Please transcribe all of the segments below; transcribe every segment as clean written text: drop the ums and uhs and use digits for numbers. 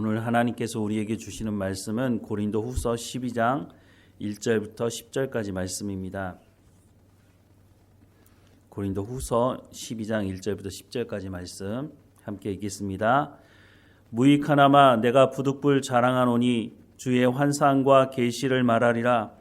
오늘 하나님께서 우리에게 주시는 말씀은 고린도후서 12장 1절부터 10절까지 말씀입니다. 고린도후서 12장 1절부터 10절까지 말씀 함께 읽겠습니다. 무익하나마 내가 부득불 자랑하노니 주의 환상과 계시를 말하리라.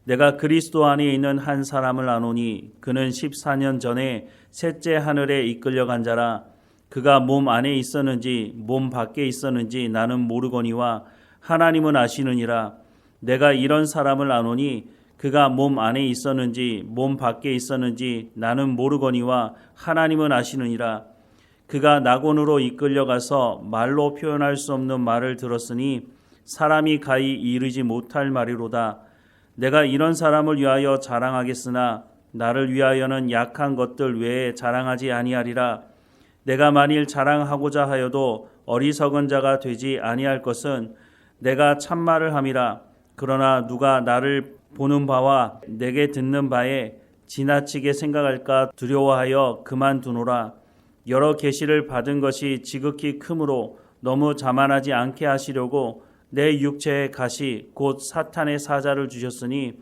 내가 그리스도 안에 있는 한 사람을 아노니 그는 14년 전에 셋째 하늘에 이끌려간 자라. 그가 몸 안에 있었는지 몸 밖에 있었는지 나는 모르거니와 하나님은 아시느니라. 내가 이런 사람을 아노니 그가 몸 안에 있었는지 몸 밖에 있었는지 나는 모르거니와 하나님은 아시느니라. 그가 낙원으로 이끌려가서 말로 표현할 수 없는 말을 들었으니 사람이 가히 이르지 못할 말이로다. 내가 이런 사람을 위하여 자랑하겠으나 나를 위하여는 약한 것들 외에 자랑하지 아니하리라. 내가 만일 자랑하고자 하여도 어리석은 자가 되지 아니할 것은 내가 참말을 함이라. 그러나 누가 나를 보는 바와 내게 듣는 바에 지나치게 생각할까 두려워하여 그만두노라. 여러 계시를 받은 것이 지극히 크므로 너무 자만하지 않게 하시려고 내 육체의 가시 곧 사탄의 사자를 주셨으니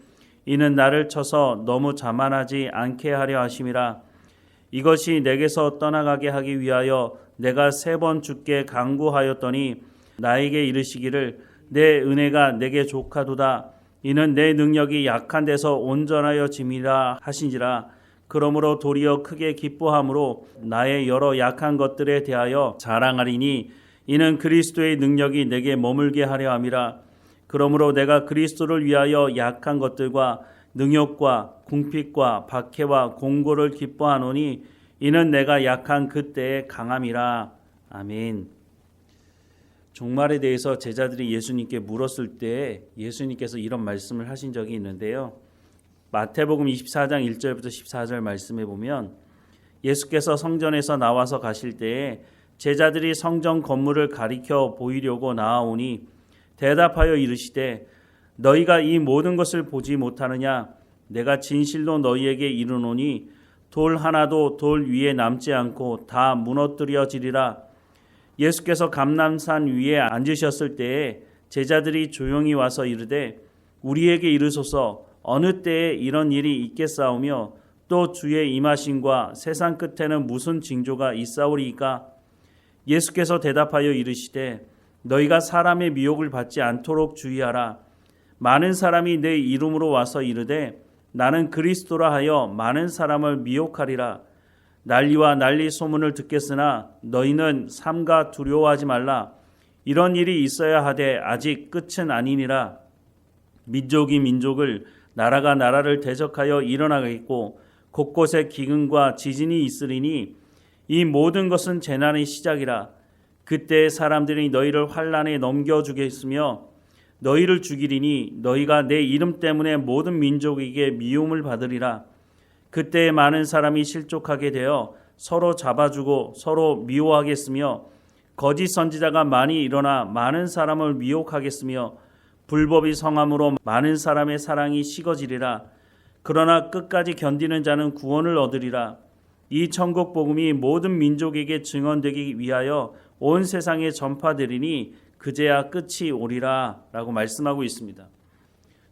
이는 나를 쳐서 너무 자만하지 않게 하려 하심이라. 이것이 내게서 떠나가게 하기 위하여 내가 3번 주께 간구하였더니 나에게 이르시기를 내 은혜가 내게 족하도다. 이는 내 능력이 약한 데서 온전하여 짐이라 하신지라. 그러므로 도리어 크게 기뻐함으로 나의 여러 약한 것들에 대하여 자랑하리니 이는 그리스도의 능력이 내게 머물게 하려 함이라. 그러므로 내가 그리스도를 위하여 약한 것들과 능욕과 궁핍과 박해와 공고를 기뻐하노니 이는 내가 약한 그때의 강함이라. 아멘. 종말에 대해서 제자들이 예수님께 물었을 때 예수님께서 이런 말씀을 하신 적이 있는데요. 마태복음 24장 1절부터 14절 말씀에 보면 예수께서 성전에서 나와서 가실 때에 제자들이 성전 건물을 가리켜 보이려고 나아오니 대답하여 이르시되 너희가 이 모든 것을 보지 못하느냐? 내가 진실로 너희에게 이르노니 돌 하나도 돌 위에 남지 않고 다 무너뜨려지리라. 예수께서 감람산 위에 앉으셨을 때에 제자들이 조용히 와서 이르되 우리에게 이르소서 어느 때에 이런 일이 있겠사오며 또 주의 임하심과 세상 끝에는 무슨 징조가 있사오리이까? 예수께서 대답하여 이르시되 너희가 사람의 미혹을 받지 않도록 주의하라. 많은 사람이 내 이름으로 와서 이르되 나는 그리스도라 하여 많은 사람을 미혹하리라. 난리와 난리 소문을 듣겠으나 너희는 삼가 두려워하지 말라. 이런 일이 있어야 하되 아직 끝은 아니니라. 민족이 민족을 나라가 나라를 대적하여 일어나겠고 곳곳에 기근과 지진이 있으리니 이 모든 것은 재난의 시작이라. 그때 사람들이 너희를 환난에 넘겨주겠으며 너희를 죽이리니 너희가 내 이름 때문에 모든 민족에게 미움을 받으리라. 그때 많은 사람이 실족하게 되어 서로 잡아주고 서로 미워하겠으며 거짓 선지자가 많이 일어나 많은 사람을 미혹하겠으며 불법이 성함으로 많은 사람의 사랑이 식어지리라. 그러나 끝까지 견디는 자는 구원을 얻으리라. 이 천국 복음이 모든 민족에게 증언되기 위하여 온 세상에 전파되리니 그제야 끝이 오리라 라고 말씀하고 있습니다.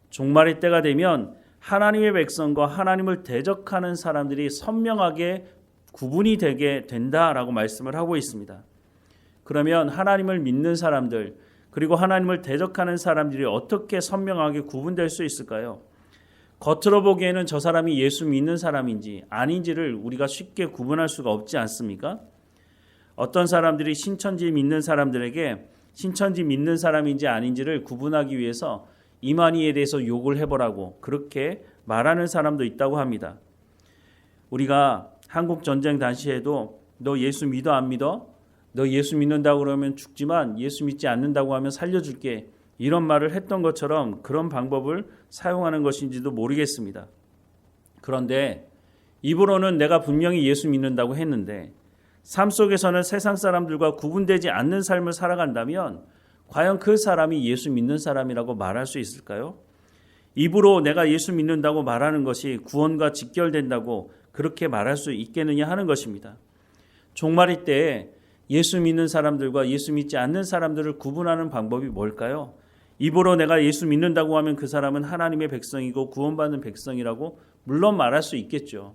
종말의 때가 되면 하나님의 백성과 하나님을 대적하는 사람들이 선명하게 구분이 되게 된다라고 말씀을 하고 있습니다. 그러면 하나님을 믿는 사람들 그리고 하나님을 대적하는 사람들이 어떻게 선명하게 구분될 수 있을까요? 겉으로 보기에는 저 사람이 예수 믿는 사람인지 아닌지를 우리가 쉽게 구분할 수가 없지 않습니까? 어떤 사람들이 신천지 믿는 사람들에게 신천지 믿는 사람인지 아닌지를 구분하기 위해서 이만희에 대해서 욕을 해보라고 그렇게 말하는 사람도 있다고 합니다. 우리가 한국 전쟁 당시에도 너 예수 믿어 안 믿어? 너 예수 믿는다고 그러면 죽지만 예수 믿지 않는다고 하면 살려줄게. 이런 말을 했던 것처럼 그런 방법을 사용하는 것인지도 모르겠습니다. 그런데 입으로는 내가 분명히 예수 믿는다고 했는데 삶 속에서는 세상 사람들과 구분되지 않는 삶을 살아간다면 과연 그 사람이 예수 믿는 사람이라고 말할 수 있을까요? 입으로 내가 예수 믿는다고 말하는 것이 구원과 직결된다고 그렇게 말할 수 있겠느냐 하는 것입니다. 종말의 때에 예수 믿는 사람들과 예수 믿지 않는 사람들을 구분하는 방법이 뭘까요? 입으로 내가 예수 믿는다고 하면 그 사람은 하나님의 백성이고 구원받는 백성이라고 물론 말할 수 있겠죠.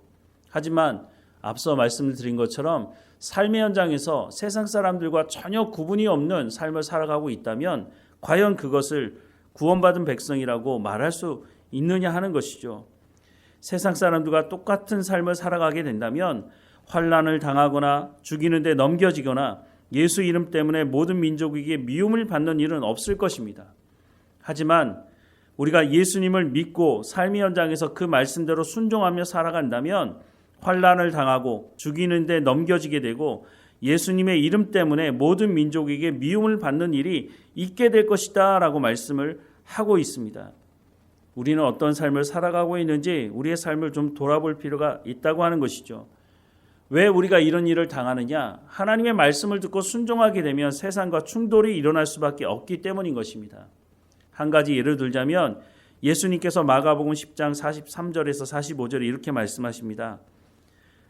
하지만 앞서 말씀을 드린 것처럼 삶의 현장에서 세상 사람들과 전혀 구분이 없는 삶을 살아가고 있다면 과연 그것을 구원받은 백성이라고 말할 수 있느냐 하는 것이죠. 세상 사람들과 똑같은 삶을 살아가게 된다면 환난을 당하거나 죽이는 데 넘겨지거나 예수 이름 때문에 모든 민족에게 미움을 받는 일은 없을 것입니다. 하지만 우리가 예수님을 믿고 삶의 현장에서 그 말씀대로 순종하며 살아간다면 환난을 당하고 죽이는 데 넘겨지게 되고 예수님의 이름 때문에 모든 민족에게 미움을 받는 일이 있게 될 것이다 라고 말씀을 하고 있습니다. 우리는 어떤 삶을 살아가고 있는지 우리의 삶을 좀 돌아볼 필요가 있다고 하는 것이죠. 왜 우리가 이런 일을 당하느냐? 하나님의 말씀을 듣고 순종하게 되면 세상과 충돌이 일어날 수밖에 없기 때문인 것입니다. 한 가지 예를 들자면 예수님께서 마가복음 10장 43절에서 45절에 이렇게 말씀하십니다.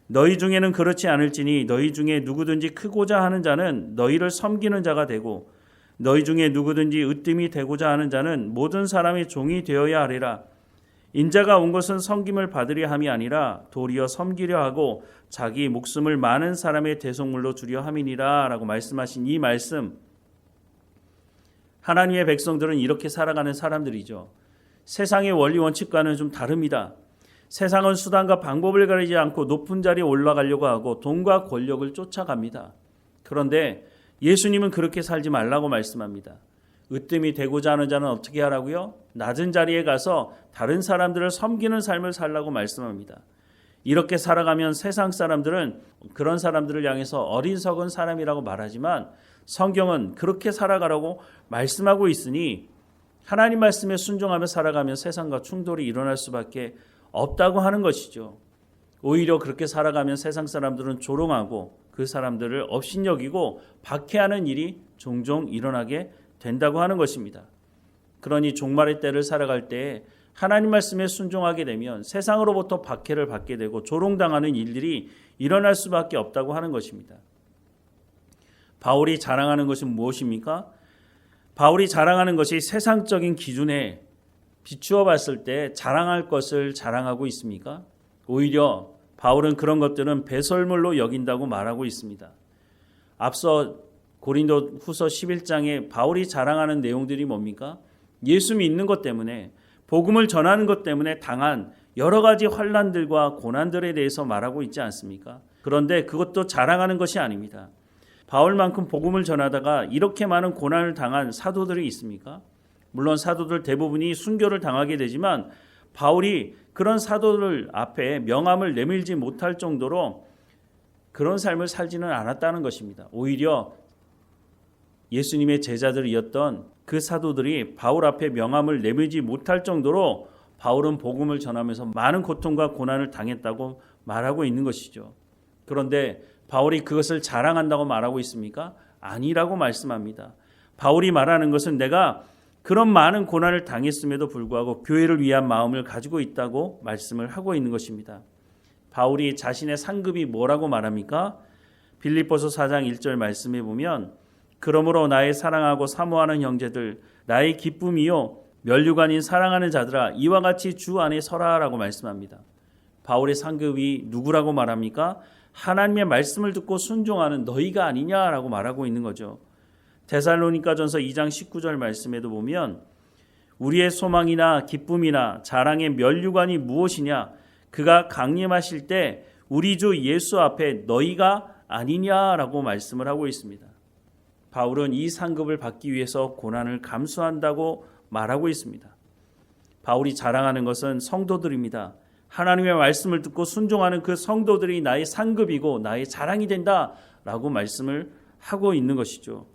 너희 중에는 그렇지 않을지니 너희 중에 누구든지 크고자 하는 자는 너희를 섬기는 자가 되고 너희 중에 누구든지 으뜸이 되고자 하는 자는 모든 사람의 종이 되어야 하리라. 인자가 온 것은 섬김을 받으려 함이 아니라 도리어 섬기려 하고 자기 목숨을 많은 사람의 대속물로 주려 함이니라 라고 말씀하신 이 말씀, 하나님의 백성들은 이렇게 살아가는 사람들이죠. 세상의 원리 원칙과는 좀 다릅니다. 세상은 수단과 방법을 가리지 않고 높은 자리에 올라가려고 하고 돈과 권력을 쫓아갑니다. 그런데 예수님은 그렇게 살지 말라고 말씀합니다. 으뜸이 되고자 하는 자는 어떻게 하라고요? 낮은 자리에 가서 다른 사람들을 섬기는 삶을 살라고 말씀합니다. 이렇게 살아가면 세상 사람들은 그런 사람들을 향해서 어리석은 사람이라고 말하지만 성경은 그렇게 살아가라고 말씀하고 있으니 하나님 말씀에 순종하며 살아가면 세상과 충돌이 일어날 수밖에 없다고 하는 것이죠. 오히려 그렇게 살아가면 세상 사람들은 조롱하고 그 사람들을 업신여기고 박해하는 일이 종종 일어나게 된다고 하는 것입니다. 그러니 종말의 때를 살아갈 때 하나님 말씀에 순종하게 되면 세상으로부터 박해를 받게 되고 조롱당하는 일들이 일어날 수밖에 없다고 하는 것입니다. 바울이 자랑하는 것이 무엇입니까? 바울이 자랑하는 것이 세상적인 기준에 비추어 봤을 때 자랑할 것을 자랑하고 있습니까? 오히려 바울은 그런 것들은 배설물로 여긴다고 말하고 있습니다. 앞서 고린도 후서 11장에 바울이 자랑하는 내용들이 뭡니까? 예수 믿는 것 때문에 복음을 전하는 것 때문에 당한 여러 가지 환난들과 고난들에 대해서 말하고 있지 않습니까? 그런데 그것도 자랑하는 것이 아닙니다. 바울만큼 복음을 전하다가 이렇게 많은 고난을 당한 사도들이 있습니까? 물론 사도들 대부분이 순교를 당하게 되지만 바울이 그런 사도들 앞에 명함을 내밀지 못할 정도로 그런 삶을 살지는 않았다는 것입니다. 오히려 예수님의 제자들이었던 그 사도들이 바울 앞에 명함을 내밀지 못할 정도로 바울은 복음을 전하면서 많은 고통과 고난을 당했다고 말하고 있는 것이죠. 그런데 바울이 그것을 자랑한다고 말하고 있습니까? 아니라고 말씀합니다. 바울이 말하는 것은 내가 그런 많은 고난을 당했음에도 불구하고 교회를 위한 마음을 가지고 있다고 말씀을 하고 있는 것입니다. 바울이 자신의 상급이 뭐라고 말합니까? 빌립보서 4장 1절 말씀에 보면 그러므로 나의 사랑하고 사모하는 형제들 나의 기쁨이요 면류관인 사랑하는 자들아 이와 같이 주 안에 서라라고 말씀합니다. 바울의 상급이 누구라고 말합니까? 하나님의 말씀을 듣고 순종하는 너희가 아니냐라고 말하고 있는 거죠. 데살로니가전서 2장 19절 말씀에도 보면 우리의 소망이나 기쁨이나 자랑의 면류관이 무엇이냐 그가 강림하실 때 우리 주 예수 앞에 너희가 아니냐라고 말씀을 하고 있습니다. 바울은 이 상급을 받기 위해서 고난을 감수한다고 말하고 있습니다. 바울이 자랑하는 것은 성도들입니다. 하나님의 말씀을 듣고 순종하는 그 성도들이 나의 상급이고 나의 자랑이 된다라고 말씀을 하고 있는 것이죠.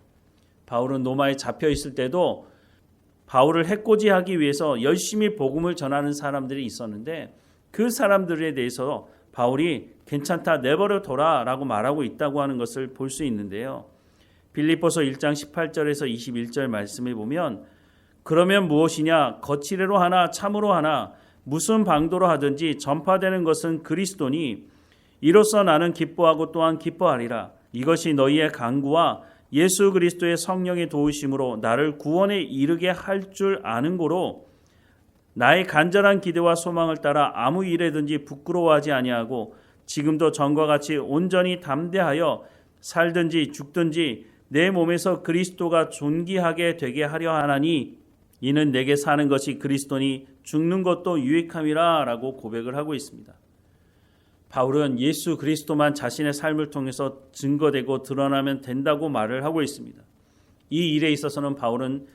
바울은 로마에 잡혀 있을 때도 바울을 해코지하기 위해서 열심히 복음을 전하는 사람들이 있었는데 그 사람들에 대해서 바울이 괜찮다 내버려 둬라라고 말하고 있다고 하는 것을 볼 수 있는데요. 빌립보서 1장 18절에서 21절 말씀에 보면 그러면 무엇이냐 거칠애로 하나 참으로 하나 무슨 방도로 하든지 전파되는 것은 그리스도니 이로써 나는 기뻐하고 또한 기뻐하리라. 이것이 너희의 간구와 예수 그리스도의 성령의 도우심으로 나를 구원에 이르게 할 줄 아는 고로 나의 간절한 기대와 소망을 따라 아무 일에든지 부끄러워하지 아니하고 지금도 전과 같이 온전히 담대하여 살든지 죽든지 내 몸에서 그리스도가 존귀하게 되게 하려 하나니 이는 내게 사는 것이 그리스도니 죽는 것도 유익함이라 라고 고백을 하고 있습니다. 바울은 예수 그리스도만 자신의 삶을 통해서 증거되고 드러나면 된다고 말을 하고 있습니다. 이 일에 있어서는 바울은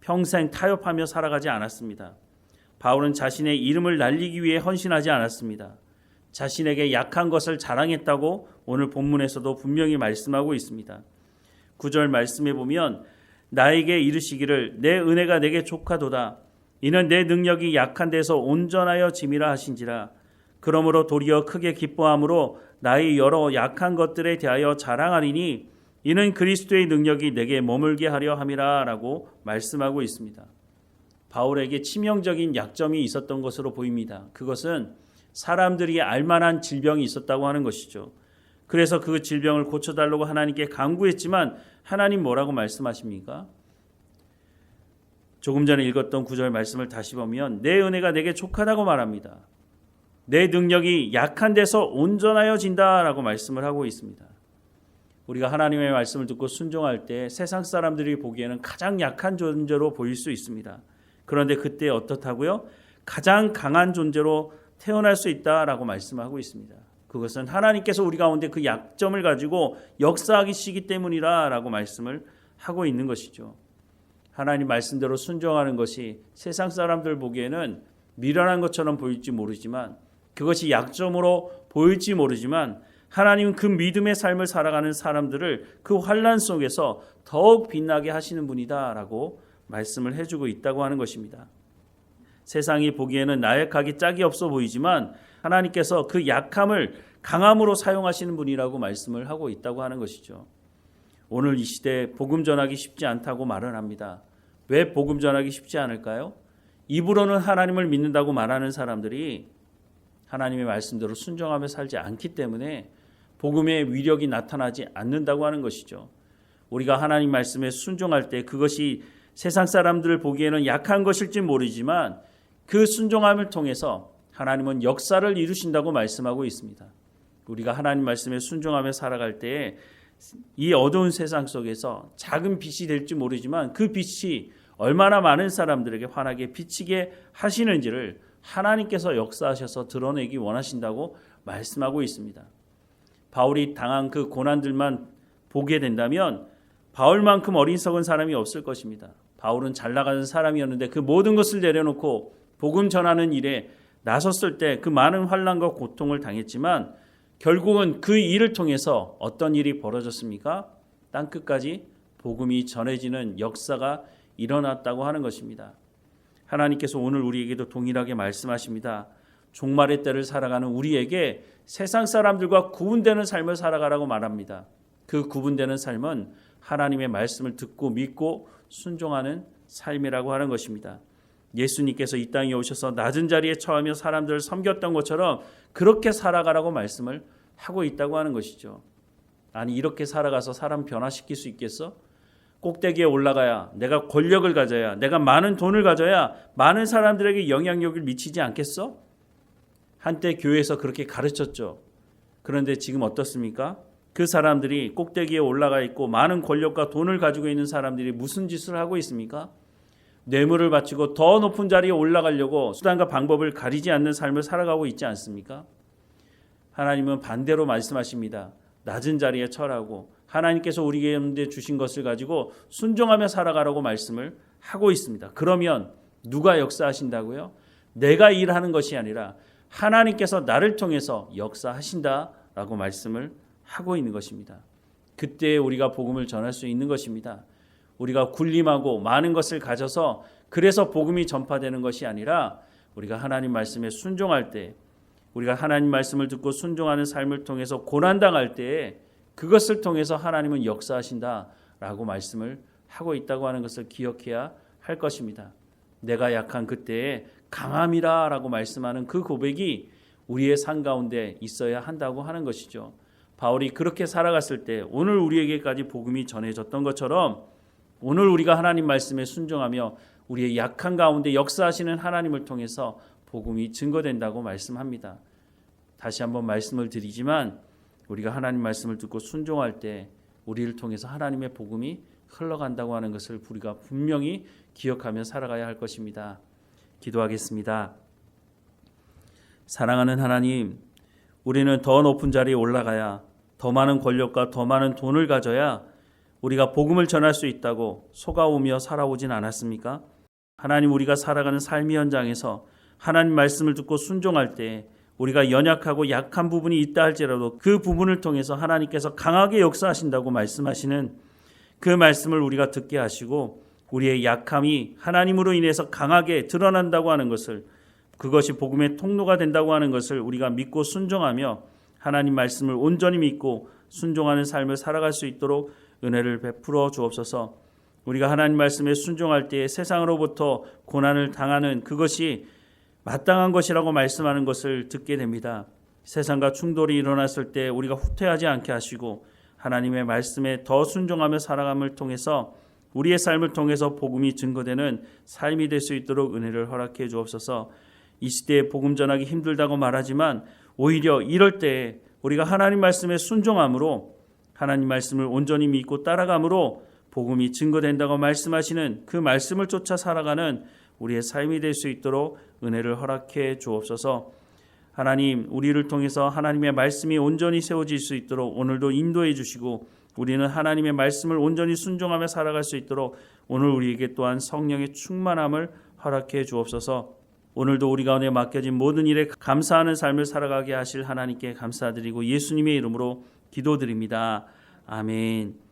평생 타협하며 살아가지 않았습니다. 바울은 자신의 이름을 날리기 위해 헌신하지 않았습니다. 자신에게 약한 것을 자랑했다고 오늘 본문에서도 분명히 말씀하고 있습니다. 9절 말씀에 보면 나에게 이르시기를 내 은혜가 내게 족하도다. 이는 내 능력이 약한 데서 온전하여 짐이라 하신지라. 그러므로 도리어 크게 기뻐함으로 나의 여러 약한 것들에 대하여 자랑하리니 이는 그리스도의 능력이 내게 머물게 하려 함이라 라고 말씀하고 있습니다. 바울에게 치명적인 약점이 있었던 것으로 보입니다. 그것은 사람들이 알만한 질병이 있었다고 하는 것이죠. 그래서 그 질병을 고쳐달라고 하나님께 간구했지만 하나님 뭐라고 말씀하십니까? 조금 전에 읽었던 9절 말씀을 다시 보면 내 은혜가 내게 족하다고 말합니다. 내 능력이 약한 데서 온전하여 진다라고 말씀을 하고 있습니다. 우리가 하나님의 말씀을 듣고 순종할 때 세상 사람들이 보기에는 가장 약한 존재로 보일 수 있습니다. 그런데 그때 어떻다고요? 가장 강한 존재로 태어날 수 있다라고 말씀하고 있습니다. 그것은 하나님께서 우리 가운데 그 약점을 가지고 역사하시기 때문이라라고 말씀을 하고 있는 것이죠. 하나님 말씀대로 순종하는 것이 세상 사람들 보기에는 미련한 것처럼 보일지 모르지만 그것이 약점으로 보일지 모르지만 하나님은 그 믿음의 삶을 살아가는 사람들을 그 환난 속에서 더욱 빛나게 하시는 분이다라고 말씀을 해주고 있다고 하는 것입니다. 세상이 보기에는 나약하기 짝이 없어 보이지만 하나님께서 그 약함을 강함으로 사용하시는 분이라고 말씀을 하고 있다고 하는 것이죠. 오늘 이 시대에 복음 전하기 쉽지 않다고 말을 합니다. 왜 복음 전하기 쉽지 않을까요? 입으로는 하나님을 믿는다고 말하는 사람들이 하나님의 말씀대로 순종하며 살지 않기 때문에 복음의 위력이 나타나지 않는다고 하는 것이죠. 우리가 하나님 말씀에 순종할 때 그것이 세상 사람들을 보기에는 약한 것일지 모르지만 그 순종함을 통해서 하나님은 역사를 이루신다고 말씀하고 있습니다. 우리가 하나님 말씀에 순종하며 살아갈 때에 이 어두운 세상 속에서 작은 빛이 될지 모르지만 그 빛이 얼마나 많은 사람들에게 환하게 비치게 하시는지를 하나님께서 역사하셔서 드러내기 원하신다고 말씀하고 있습니다. 바울이 당한 그 고난들만 보게 된다면 바울만큼 어리석은 사람이 없을 것입니다. 바울은 잘 나가는 사람이었는데 그 모든 것을 내려놓고 복음 전하는 일에 나섰을 때 그 많은 환난과 고통을 당했지만 결국은 그 일을 통해서 어떤 일이 벌어졌습니까? 땅끝까지 복음이 전해지는 역사가 일어났다고 하는 것입니다. 하나님께서 오늘 우리에게도 동일하게 말씀하십니다. 종말의 때를 살아가는 우리에게 세상 사람들과 구분되는 삶을 살아가라고 말합니다. 그 구분되는 삶은 하나님의 말씀을 듣고 믿고 순종하는 삶이라고 하는 것입니다. 예수님께서 이 땅에 오셔서 낮은 자리에 처하며 사람들을 섬겼던 것처럼 그렇게 살아가라고 말씀을 하고 있다고 하는 것이죠. 아니 이렇게 살아가서 사람 변화시킬 수 있겠어? 꼭대기에 올라가야 내가 권력을 가져야 내가 많은 돈을 가져야 많은 사람들에게 영향력을 미치지 않겠어? 한때 교회에서 그렇게 가르쳤죠. 그런데 지금 어떻습니까? 그 사람들이 꼭대기에 올라가 있고 많은 권력과 돈을 가지고 있는 사람들이 무슨 짓을 하고 있습니까? 뇌물을 바치고 더 높은 자리에 올라가려고 수단과 방법을 가리지 않는 삶을 살아가고 있지 않습니까? 하나님은 반대로 말씀하십니다. 낮은 자리에 처라고 하나님께서 우리에게 주신 것을 가지고 순종하며 살아가라고 말씀을 하고 있습니다. 그러면 누가 역사하신다고요? 내가 일하는 것이 아니라 하나님께서 나를 통해서 역사하신다라고 말씀을 하고 있는 것입니다. 그때 우리가 복음을 전할 수 있는 것입니다. 우리가 군림하고 많은 것을 가져서 그래서 복음이 전파되는 것이 아니라 우리가 하나님 말씀에 순종할 때 우리가 하나님 말씀을 듣고 순종하는 삶을 통해서 고난당할 때에 그것을 통해서 하나님은 역사하신다라고 말씀을 하고 있다고 하는 것을 기억해야 할 것입니다. 내가 약한 그때에 강함이라라고 말씀하는 그 고백이 우리의 삶 가운데 있어야 한다고 하는 것이죠. 바울이 그렇게 살아갔을 때 오늘 우리에게까지 복음이 전해졌던 것처럼 오늘 우리가 하나님 말씀에 순종하며 우리의 약한 가운데 역사하시는 하나님을 통해서 복음이 증거된다고 말씀합니다. 다시 한번 말씀을 드리지만 우리가 하나님 말씀을 듣고 순종할 때 우리를 통해서 하나님의 복음이 흘러간다고 하는 것을 우리가 분명히 기억하며 살아가야 할 것입니다. 기도하겠습니다. 사랑하는 하나님, 우리는 더 높은 자리에 올라가야 더 많은 권력과 더 많은 돈을 가져야 우리가 복음을 전할 수 있다고 속아오며 살아오진 않았습니까? 하나님, 우리가 살아가는 삶의 현장에서 하나님 말씀을 듣고 순종할 때 우리가 연약하고 약한 부분이 있다 할지라도 그 부분을 통해서 하나님께서 강하게 역사하신다고 말씀하시는 그 말씀을 우리가 듣게 하시고 우리의 약함이 하나님으로 인해서 강하게 드러난다고 하는 것을, 그것이 복음의 통로가 된다고 하는 것을 우리가 믿고 순종하며 하나님 말씀을 온전히 믿고 순종하는 삶을 살아갈 수 있도록 은혜를 베풀어 주옵소서. 우리가 하나님 말씀에 순종할 때 세상으로부터 고난을 당하는 그것이 마땅한 것이라고 말씀하는 것을 듣게 됩니다. 세상과 충돌이 일어났을 때 우리가 후퇴하지 않게 하시고 하나님의 말씀에 더 순종하며 살아감을 통해서 우리의 삶을 통해서 복음이 증거되는 삶이 될 수 있도록 은혜를 허락해 주옵소서. 이 시대에 복음 전하기 힘들다고 말하지만 오히려 이럴 때 우리가 하나님 말씀에 순종함으로 하나님 말씀을 온전히 믿고 따라감으로 복음이 증거된다고 말씀하시는 그 말씀을 쫓아 살아가는 우리의 삶이 될 수 있도록 은혜를 허락해 주옵소서. 하나님, 우리를 통해서 하나님의 말씀이 온전히 세워질 수 있도록 오늘도 인도해 주시고 우리는 하나님의 말씀을 온전히 순종하며 살아갈 수 있도록 오늘 우리에게 또한 성령의 충만함을 허락해 주옵소서. 오늘도 우리 가운데 맡겨진 모든 일에 감사하는 삶을 살아가게 하실 하나님께 감사드리고 예수님의 이름으로 기도드립니다. 아멘.